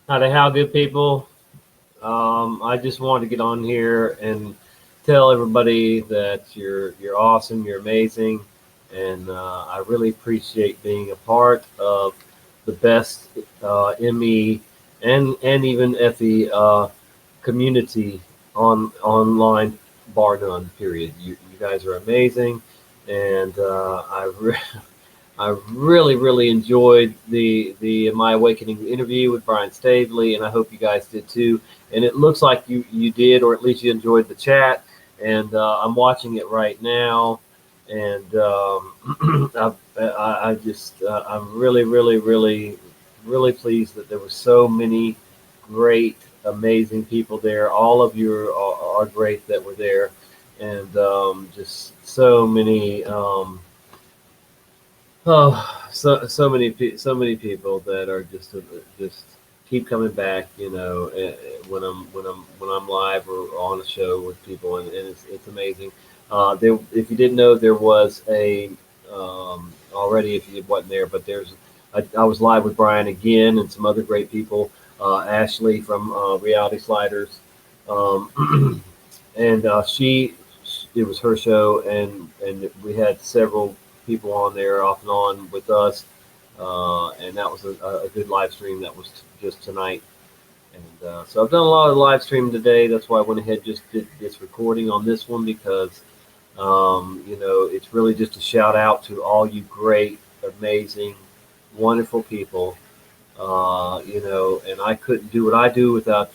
Howdy, how good people. I just wanted to get on here and tell everybody that you're awesome, you're amazing, and I really appreciate being a part of the best ME and even FE community online, bar none. Period. You guys are amazing, and I really enjoyed the My Awakening interview with Brian Staveley, and I hope you guys did too. And it looks like you did, or at least you enjoyed the chat. And I'm watching it right now, and I just I'm really pleased that there were so many great, amazing people there. All of you are great that were there, and just so many. So many people that are just keep coming back. When I'm live or on a show with people, and it's amazing. If you didn't know, there was a already if you wasn't there, but I was live with Brian again and some other great people. Ashley from Reality Sliders, um, and it was her show, and we had several people on there off and on with us, and that was a good live stream. That was just tonight, and so I've done a lot of live streaming today. That's why I went ahead and just did this recording on this one because it's really just a shout out to all you great, amazing, wonderful people. And I couldn't do what I do without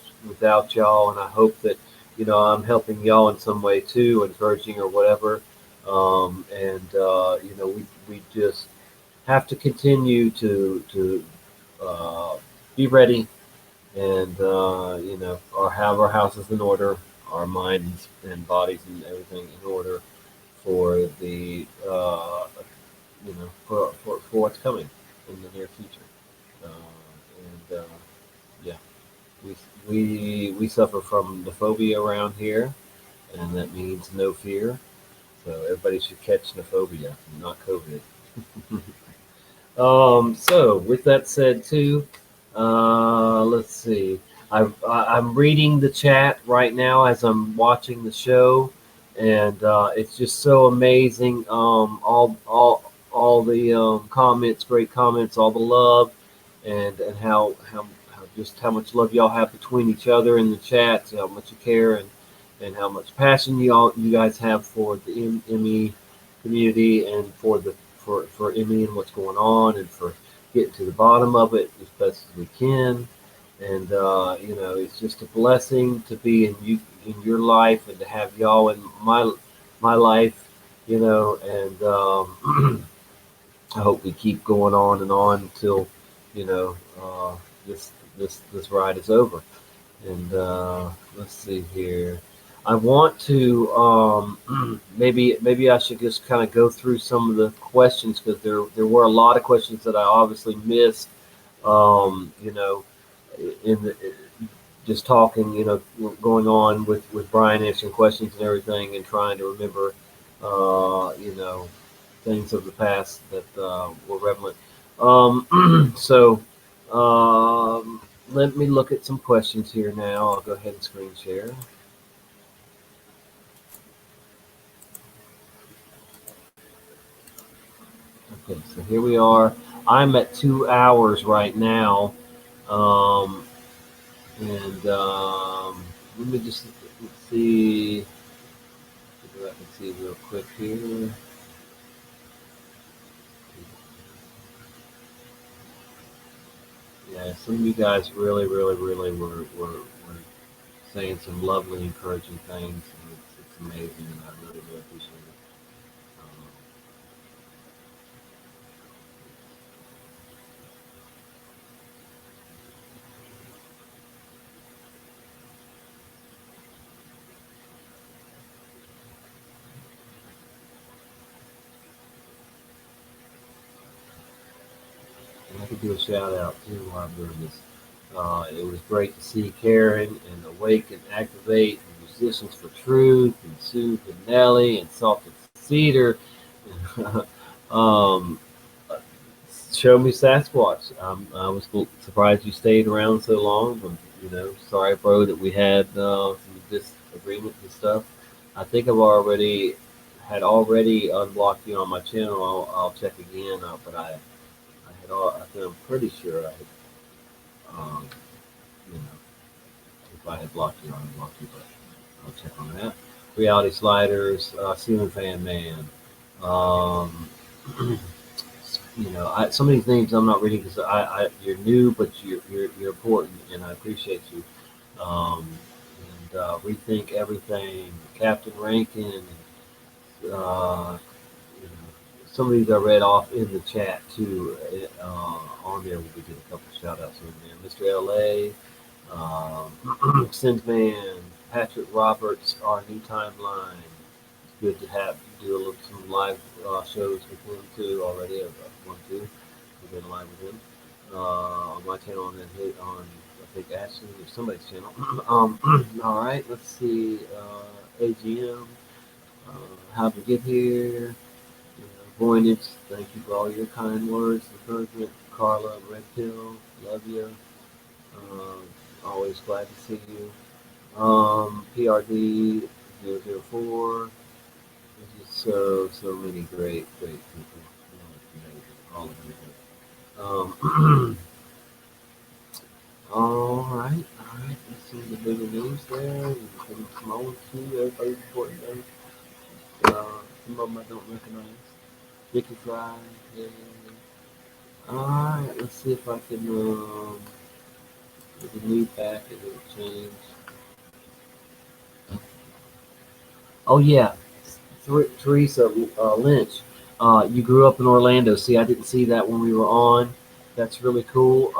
y'all, and I hope that I'm helping y'all in some way too, encouraging or whatever. We just have to continue to be ready and or have our houses in order, our minds and bodies and everything in order for the for what's coming in the near future. And Yeah, we we suffer from the phobia around here, and that means no fear. So everybody should catch nephobia, not COVID. So with that said, too, let's see. I'm reading the chat right now as I'm watching the show, and it's just so amazing. All the comments, great comments, all the love, and how much love y'all have between each other in the chat, how much you care, and how much passion you guys have for the ME community and for ME and what's going on, and for getting to the bottom of it as best as we can. And it's just a blessing to be in your life and to have y'all in my life. And I hope we keep going on and on until you know this ride is over. And let's see here. I want to maybe I should just kind of go through some of the questions because there were a lot of questions that I obviously missed. In the just talking, going on with Brian answering questions and everything, and trying to remember, things of the past that were relevant. So let me look at some questions here now. I'll go ahead and screen share. Okay, so here we are. I'm at 2 hours right now. Um, and let me just see if I can see real quick here. Yeah, some of you guys really were saying some lovely, encouraging things, and it's amazing, and I really appreciate it. Um, and I could do a shout out too while I'm doing this. It was great to see Karen and Awake and Activate, and Musicians for Truth, and Sue and Nelly, and Salted Cedar. um, show me Sasquatch. I was surprised you stayed around so long. Sorry, bro, that we had some disagreements and stuff. I think I've already unblocked you on my channel. I'll check again, I think I'm pretty sure um, you know, if I had blocked you, I unblocked you, but I'll check on that. Reality Sliders, Ceiling Fan Man. Um, some of these names I'm not reading because you're new, but you're important, and I appreciate you. Um, Rethink Everything, Captain Rankin. You know, some of these I read off in the chat too. On there, we did a couple shout outs in there. Mr. LA, Sinsman, Patrick Roberts, Our New Timeline. It's good to have do a little some live shows with him too already. I've one too. We've been live with him on my channel and then hit on I think Ashley or somebody's channel. All right, let's see. AGM, how to get here. Voynich, thank you for all your kind words, encouragement. Carla, Red Pill, love you. Always glad to see you. PRD 004. There's just so many great people. All of you. All right. Let's see the bigger news there. Some small ones too. Everybody's important things. Some of them I don't recognize. Vicky Fry. Yeah. All right. Let's see if I can get the new back and it'll change. Oh yeah, Teresa Lynch. You grew up in Orlando. See, I didn't see that when we were on. That's really cool.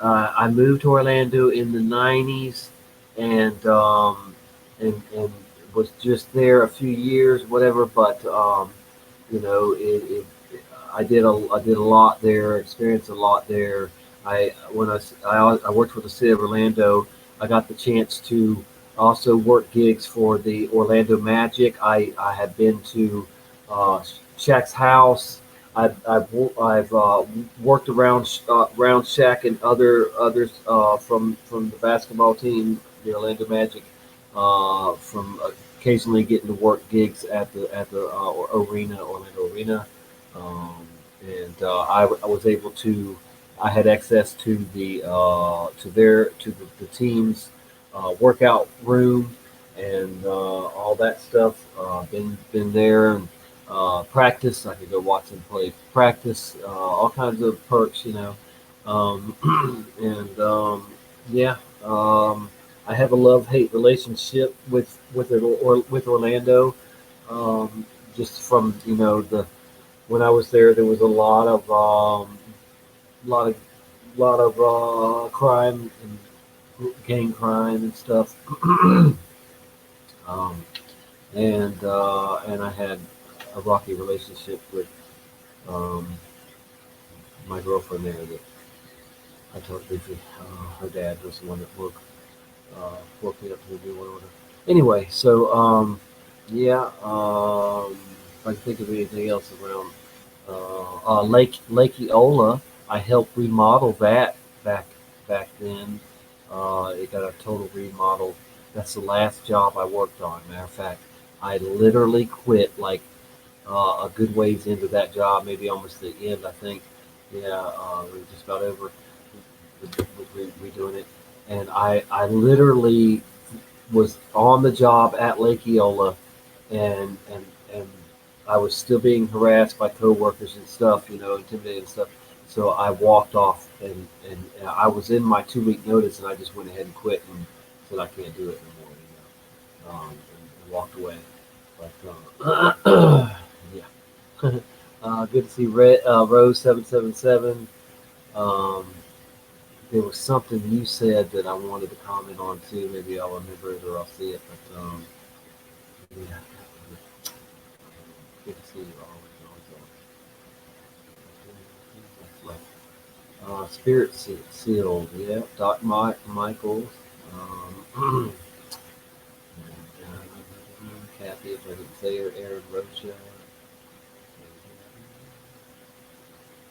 I moved to Orlando in the '90s, and was just there a few years, whatever. But I did a lot there, experienced a lot there. I worked for the city of Orlando. I got the chance to also work gigs for the Orlando Magic. I had been to Shaq's house. I've worked around Shaq and others from the basketball team, the Orlando Magic, from occasionally getting to work gigs at the arena, Orlando Arena, I was able to. I had access to the team's workout room and all that stuff. Been there and practice. I could go watch them play practice. All kinds of perks. And yeah. I have a love hate relationship with Orlando. Just from the when I was there, there was a lot of lot of crime and gang crime and stuff. um, and I had a rocky relationship with um, my girlfriend there that I told briefly. Her dad was the one that woke me up to the new world order. Anyway, so yeah, if I can think of anything else around Lake Eola, I helped remodel that back back then. It got a total remodel. That's the last job I worked on. Matter of fact, I literally quit like a good ways into that job, maybe almost the end. I think. Yeah, we were just about over redoing it, and I literally was on the job at Lake Eola, and I was still being harassed by coworkers and stuff, intimidated and stuff. So I walked off, and I was in my 2 week notice, and I just went ahead and quit and said I can't do it anymore, and walked away. But yeah, good to see Rose 777. Um, there was something you said that I wanted to comment on too. Maybe I'll remember it or I'll see it. But yeah, good to see you always. Spirit Sealed, yeah. Doc Michaels. Um, Kathy, if I didn't say her, Aaron Rocha.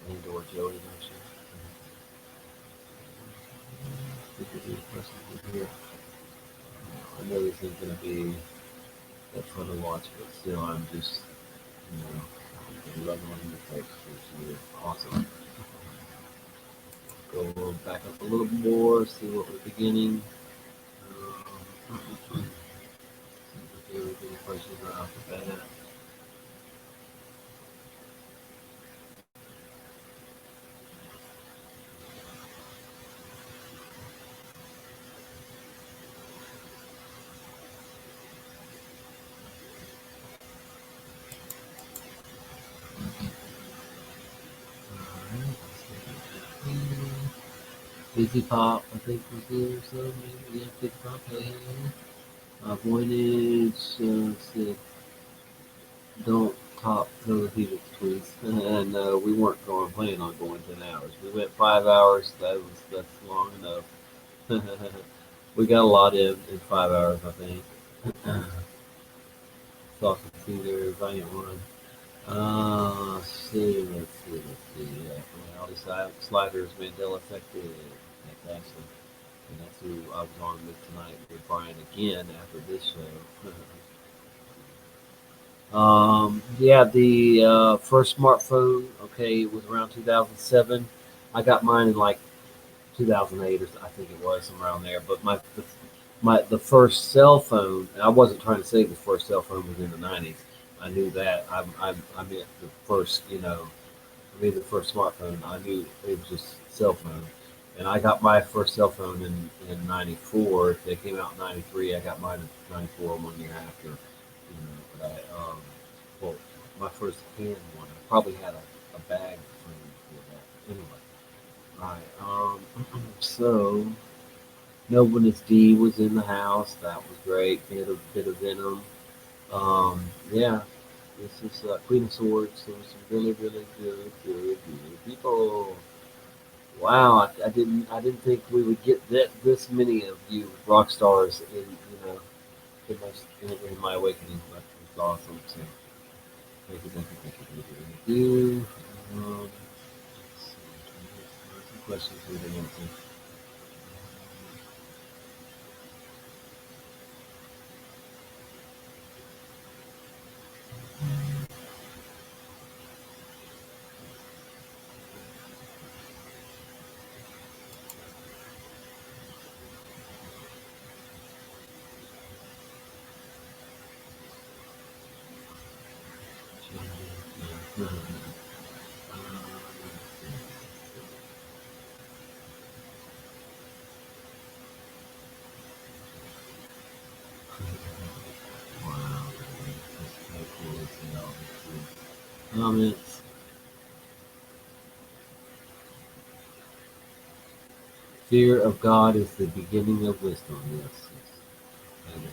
And or Joey Motion. Think of any questions in here. I know this isn't going to be that fun to watch, but still, I'm just, loving on the folks. It's really awesome. Go back up a little more, see what we're beginning. Any questions right off the bat? Busy Pop, I think was here, so maybe yeah, Busy Pop, hey. Voynich, said, don't top Philly Helix, please. And we weren't going planning on going 10 hours. We went 5 hours. That's long enough. We got a lot in 5 hours, I think. Sausage Theater, Valiant One. Let's see. Yeah, Reality Sliders, Mandela Effective. That's Ashley. And that's who I was on with tonight with Brian again after this show. Yeah, the first smartphone, okay, it was around 2007. I got mine in like 2008 or I think it was somewhere around there. But the first cell phone, I wasn't trying to say the first cell phone was in the 90s. I knew that. I meant the first, the first smartphone. I knew it was just cell phone. And I got my first cell phone in 94. They came out in 93. I got mine in 94, 1 year after. But well, my first hand one, I probably had a bag frame for that. Anyway, all right. So, Nobleness D was in the house. That was great. Bit of Venom. Yeah, this is Queen of Swords. There was some really, really good people. Wow, I didn't think we would get this many of you rock stars in my awakening. But it's awesome. So thank you. Um, some questions we didn't answer. Wow, that's so cool to see all these comments. Fear of God is the beginning of wisdom. Yes. Yes.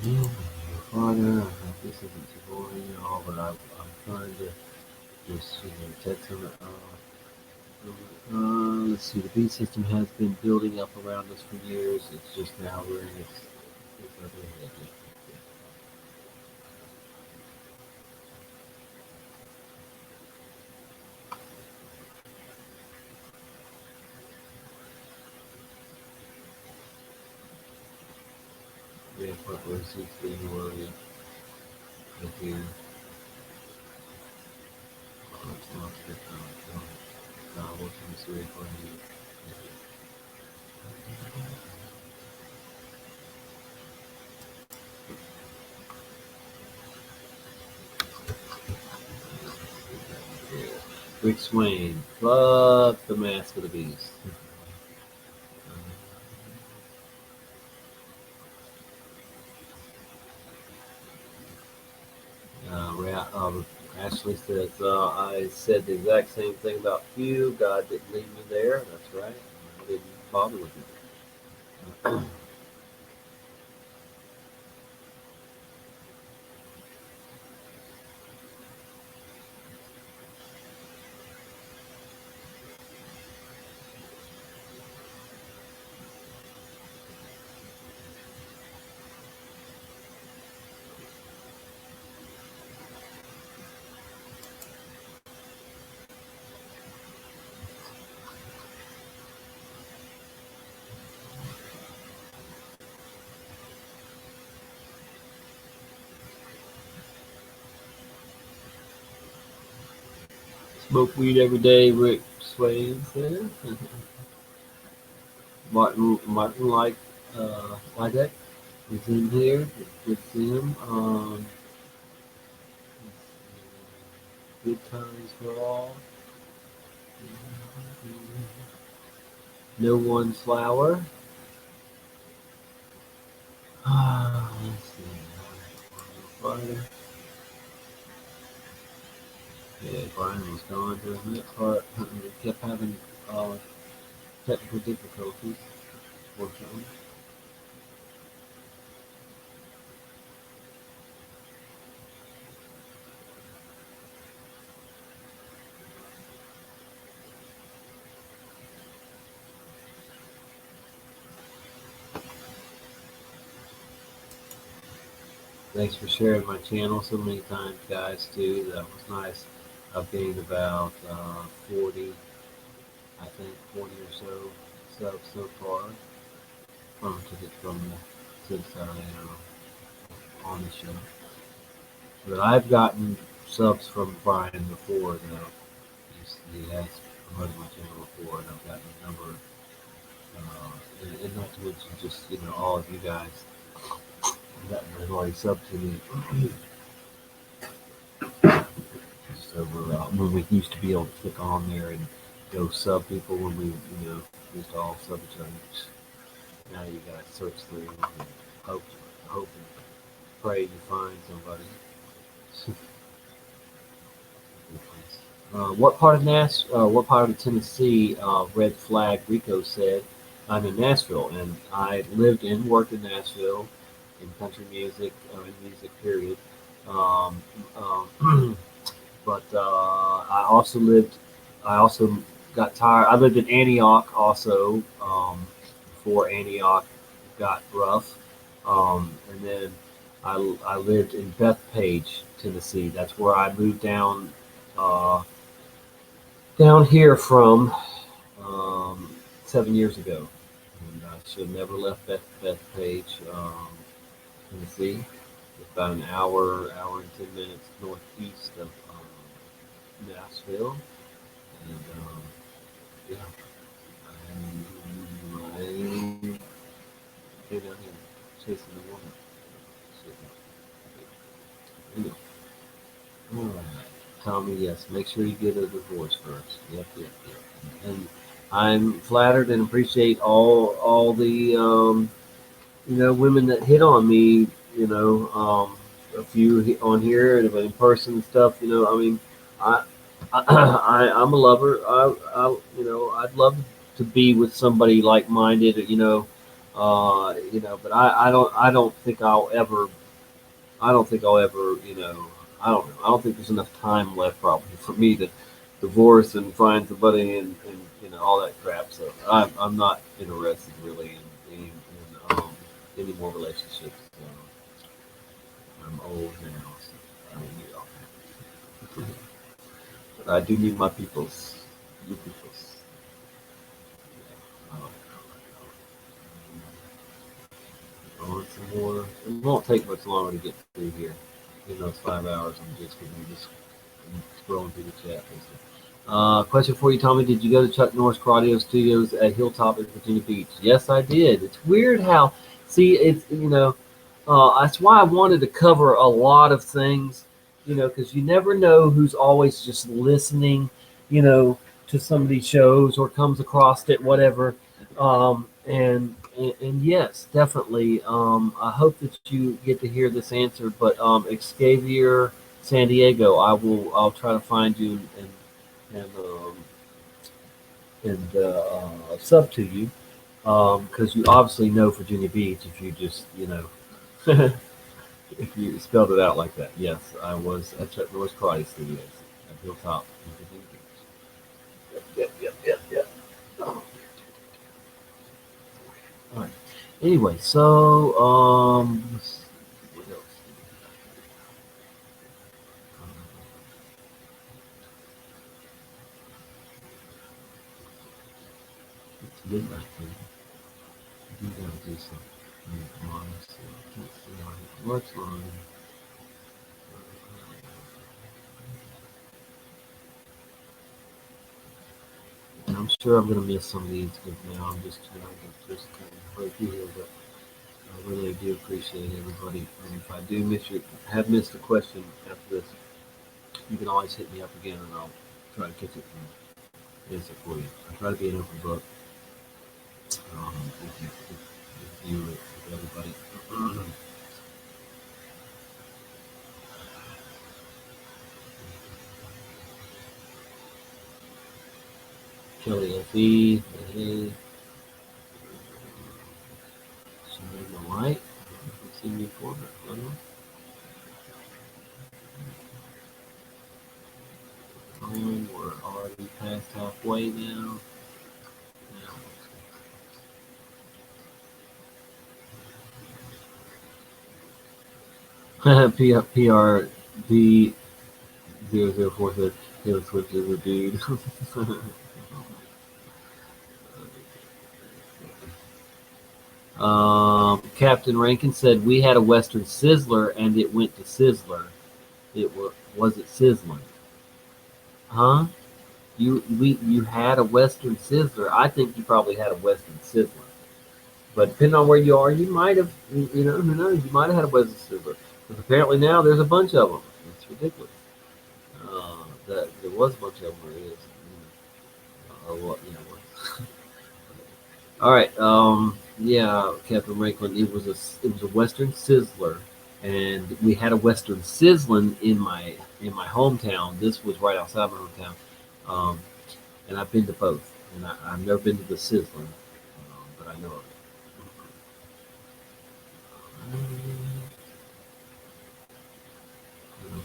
Yeah, Father, I hope this isn't too boring at all, but I'm trying to just text them. Let's see. The beat system has been building up around us for years. It's just now we're in its ugly head. Yeah, but we're 16 worry if you start to working this way for you. Yeah. Rick Swain, fuck the Mask of the Beast. Ashley says, I said the exact same thing about you. God didn't leave me there. That's right. I didn't bother with it. Smoke weed every day, Rick Swain says. Martin Lydek is in here. Good to see him. Good times for all. No one's flower. Let's see. Friday. Yeah, Brian was gone during that part. We kept having technical difficulties. Fortunately. Thanks for sharing my channel so many times, guys, too. That was nice. I've gained about 40, I think, 40 or so subs so far since on the show. But I've gotten subs from Brian before, though. He has promoted my channel before, and I've gotten a number, and not to mention just, all of you guys that have already subbed to me. So when we used to be able to click on there and go sub people when we, used to all sub each other. Now you gotta search through and hope and pray you find somebody. What part of Tennessee? Red Flag Rico said. I'm in Nashville, and I lived and worked in Nashville in country music, in music period. Um, but I also got tired. I lived in Antioch also, before Antioch got rough. And then I lived in Bethpage, Tennessee. That's where I moved down here from, 7 years ago. And I should have never left Bethpage, Tennessee. It's about an hour and 10 minutes northeast of Nashville. And yeah, I came down here chasing the woman. Anyway, all right. Tommy, yes, make sure you get a divorce first. Yep. And I'm flattered and appreciate all the women that hit on me. A few on here and in person and stuff. I mean, I, I'm a lover. I'd love to be with somebody like minded. But I don't think I'll ever. I don't think there's enough time left probably for me to divorce and find somebody and all that crap. So I'm not interested really in any more relationships. I'm old now, so I don't need all that. But I do need my peoples. You peoples. Yeah. On some more. It won't take much longer to get through here. Even though it's 5 hours, I'm just scrolling through the chat. Question for you, Tommy. Did you go to Chuck Norris Cardio Studios at Hilltop in Virginia Beach? Yes, I did. It's weird how, see, that's why I wanted to cover a lot of things, because you never know who's always just listening, to some of these shows or comes across it, whatever. And yes, definitely. I hope that you get to hear this answer. But Xavier San Diego, I'll try to find you and sub to you, because you obviously know Virginia Beach if you just if you spelled it out like that. Yes, I was at Chuck Norris Karate Studios at Hilltop in Virginia Beach. Yep. Oh. All right. Anyway, so let's see, what else? It's midnight. You gotta do something. Come on, let's see. I can't see on it. What's on? I'm sure I'm going to miss some of these because now I'm just just kind of right through here, but I really do appreciate everybody. And if I do have missed a question after this, you can always hit me up again, and I'll try to catch it and answer for you. I try to be an open book with you, with everybody. Kelly F.E. Hey, shining the light. You've seen me before, but I don't know. We're already past halfway now. PRD 004 said Taylor Swift is a dude. Captain Rankin said we had a Western Sizzler and it went to Sizzler. Was it Sizzling? Huh? You had a Western Sizzler. I think you probably had a Western Sizzler. But depending on where you are, you might have, who knows? You might have had a Western Sizzler. Because apparently now there's a bunch of them. It's ridiculous. That there was a bunch of them. Or is, or what? All right. Yeah, Captain Rankin. It was a Western Sizzler, and we had a Western Sizzling in my hometown. This was right outside my hometown, and I've been to both, and I've never been to the Sizzling, but I know of it.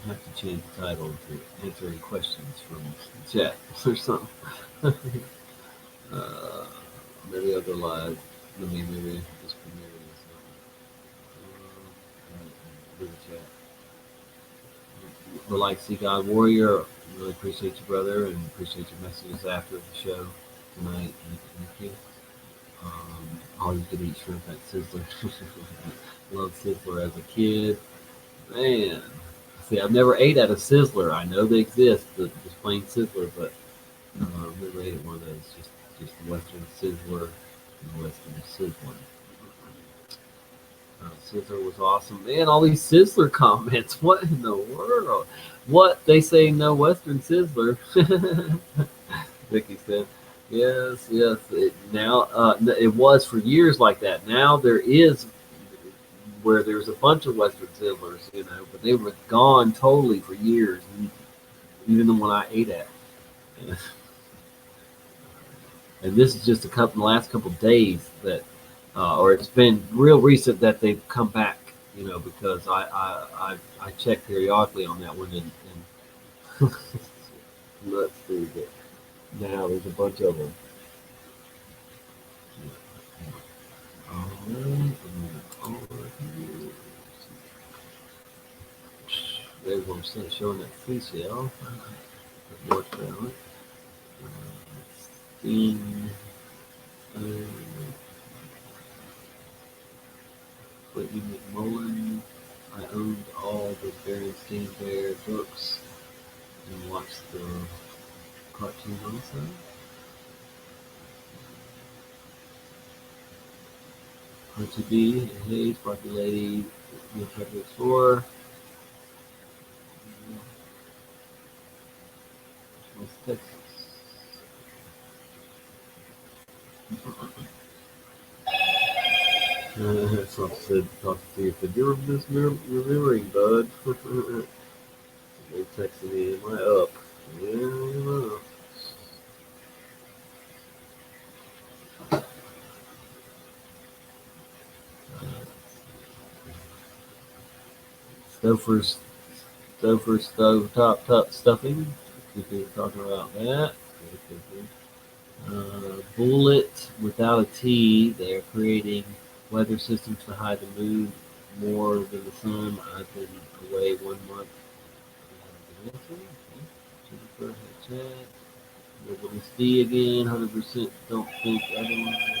I have to change the title to answering questions from the chat or something. uh, Maybe I'll go live. Maybe just premiere this. The chat. The Like See God Warrior. Really appreciate you, brother, and appreciate your messages after the show tonight. Thank you. All you can eat shrimp at Sizzler. Love Sizzler as a kid. Man. See, I've never ate at a Sizzler. I know they exist, just plain Sizzler, but I've never ate at one of those. Just the Western Sizzler and Western Sizzler. Sizzler was awesome. Man, all these Sizzler comments. What in the world? What? They say no Western Sizzler. Vicky said. Yes. It was for years like that. Now there is where there's a bunch of Western Sizzlers, but they were gone totally for years, even the one I ate at. And this is just the last couple of days that, or it's been real recent that they've come back, because I check periodically on that one, and let's see, but now there's a bunch of them. There's one showing that seashell. More talent. Whitney McMullen. I owned all the Berenstain Bear books and watched the cartoon also. Hunter B. Hayes, Sparky Lady, New Trevor Explorer. West Texas. Some said, talk to you if you're remembering, bud. They texted me, am I up? Yeah, Stouffer's top stuffing. We were talking about that. Bullet without a T. They're creating weather systems to hide the moon more than the sun. I've been away 1 month. Jennifer had chat. Nobody's D again. 100% don't think otherwise.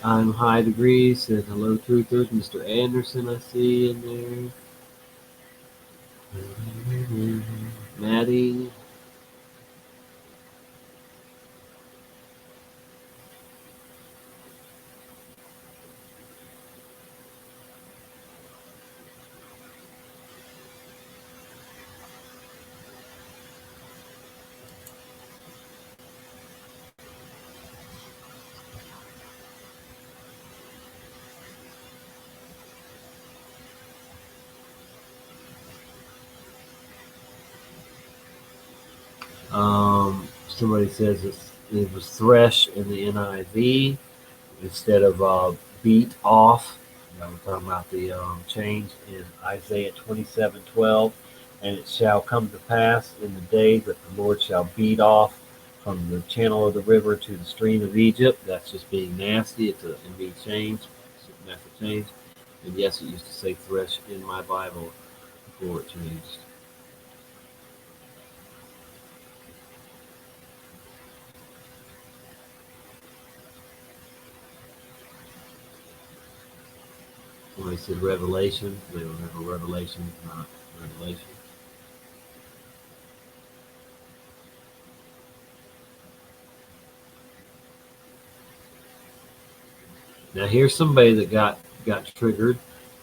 I'm high degrees. Says hello, truthers. Mr. Anderson, I see in there. Maddie. Somebody says it was thresh in the NIV instead of beat off. We're talking about the change in Isaiah 27:12, and it shall come to pass in the day that the Lord shall beat off from the channel of the river to the stream of Egypt. That's just being nasty. It's a being change, supernatural change. And yes, it used to say thresh in my Bible before it changed. When I said revelation, they don't have a revelation, not revelation. Now here's somebody that got triggered.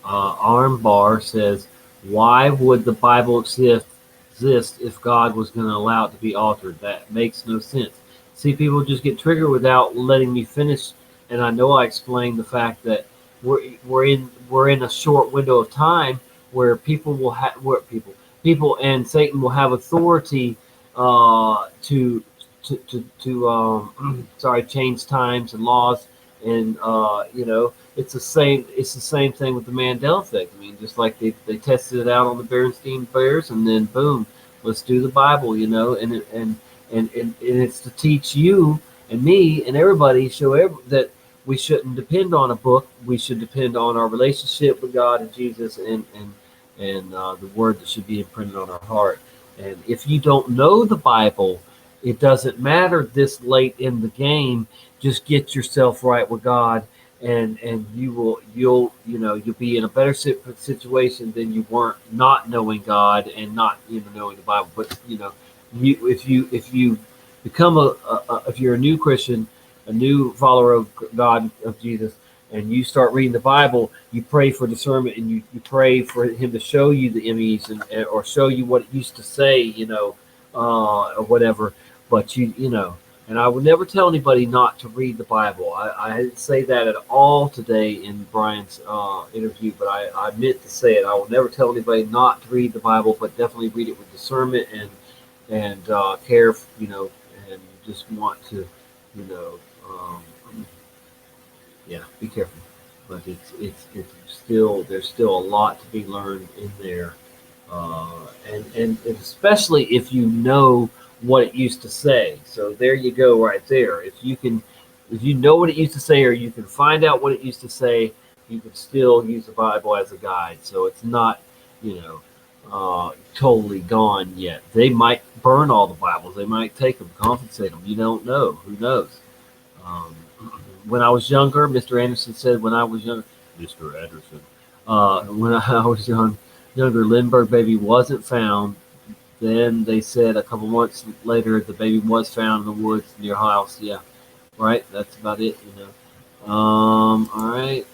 Armbar says, "Why would the Bible exist if God was going to allow it to be altered? That makes no sense." See, people just get triggered without letting me finish. And I know I explained the fact that we're in a short window of time where people and Satan will have authority to sorry, change times and laws. And it's the same thing with the Mandela effect. I mean, just like they tested it out on the Berenstein Bears, and then boom, let's do the Bible, and it's to teach you and me and everybody, that we shouldn't depend on a book. We should depend on our relationship with God and Jesus, and the word that should be imprinted on our heart. And if you don't know the Bible, it doesn't matter this late in the game. Just get yourself right with God, and you'll be in a better situation than you weren't not knowing God and not even knowing the Bible. But if you become if you're a new Christian, a new follower of God, of Jesus, and you start reading the Bible, you pray for discernment, and you pray for Him to show you the image, or show you what it used to say, or whatever. But and I would never tell anybody not to read the Bible. I didn't say that at all today in Brian's interview, but I meant to say it. I will never tell anybody not to read the Bible, but definitely read it with discernment and care, and just want to, you know, um, yeah, be careful. But it's still there's still a lot to be learned in there, and especially if you know what it used to say. So there you go, right there. If you know what it used to say, or you can find out what it used to say, you can still use the Bible as a guide. So it's not, totally gone yet. They might burn all the Bibles. They might take them, confiscate them. You don't know. Who knows? Um, when I was younger, Mr. Anderson said, when I was young, Mr. Anderson, when I was younger, Lindbergh baby wasn't found. Then they said a couple months later the baby was found in the woods near house. Yeah, right. That's about it. All right.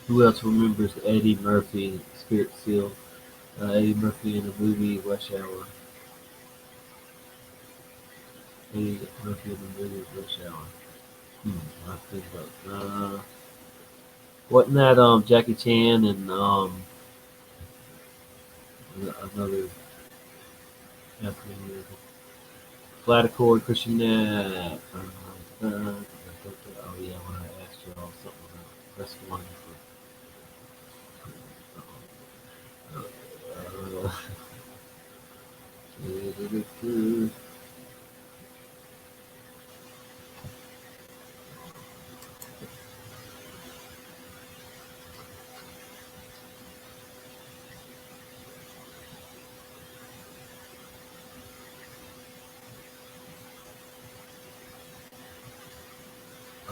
Who else remembers Eddie Murphy, Spirit Seal? Eddie Murphy in the movie Rush Hour. Eddie Murphy in the movie Rush Hour. I think about. Wasn't that Jackie Chan and another African flat accord Christian? Oh yeah, when I asked you all something about that's one for.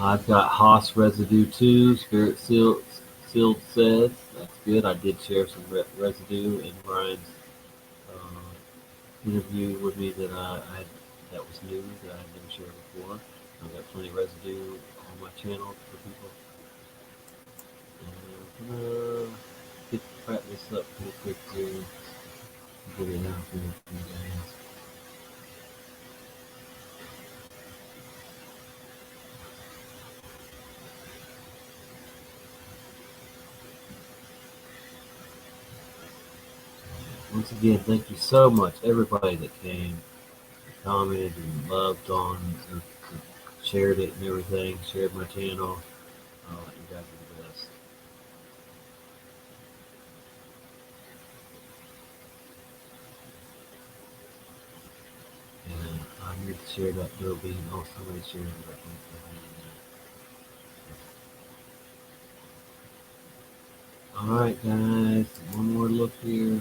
I've got Haas Residue 2, Spirit Sealed says. That's good. I did share some residue in Brian's interview with me that was new that I had never shared before. I've got plenty of residue on my channel for people. And I'm gonna wrap this up pretty quick to get it out there for you guys. Once again, thank you so much, everybody that came, commented, and loved on, and shared it and everything, shared my channel. You guys are the best. And I need to share that Adobe. Oh, somebody shared it. I think. All right, guys. One more look here.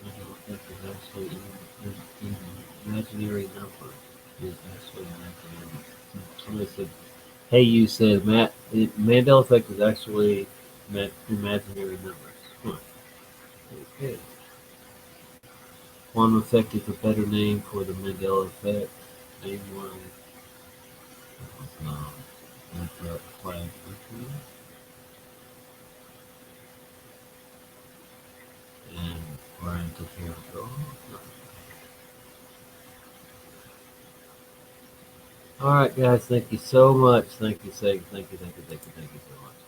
I don't think it's actually an imaginary number. Is actually imaginary. Somebody said, "Hey, you said Matt. Mandela effect is actually imaginary numbers." Huh. Okay. Quantum effect is a better name for the Mandela effect. Name one. Um, like a flag. And Brian took care of it. Oh, all right, guys. Thank you so much. Thank you, Seg. Thank you so much.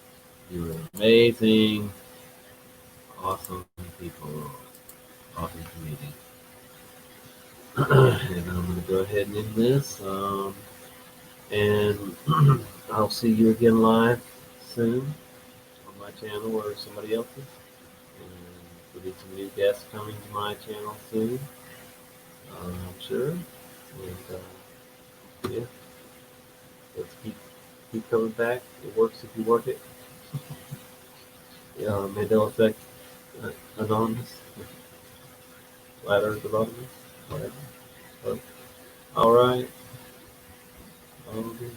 You were amazing, awesome people, awesome community. And I'm going to go ahead and end this. And I'll see you again live soon on my channel or somebody else's. And there'll be some new guests coming to my channel soon, I'm sure. And yeah, let's keep coming back. It works if you work it. Mandela Effect Anonymous, Flat Earth Anonymous, whatever. So, all right. You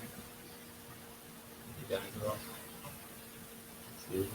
guys are awesome. See you.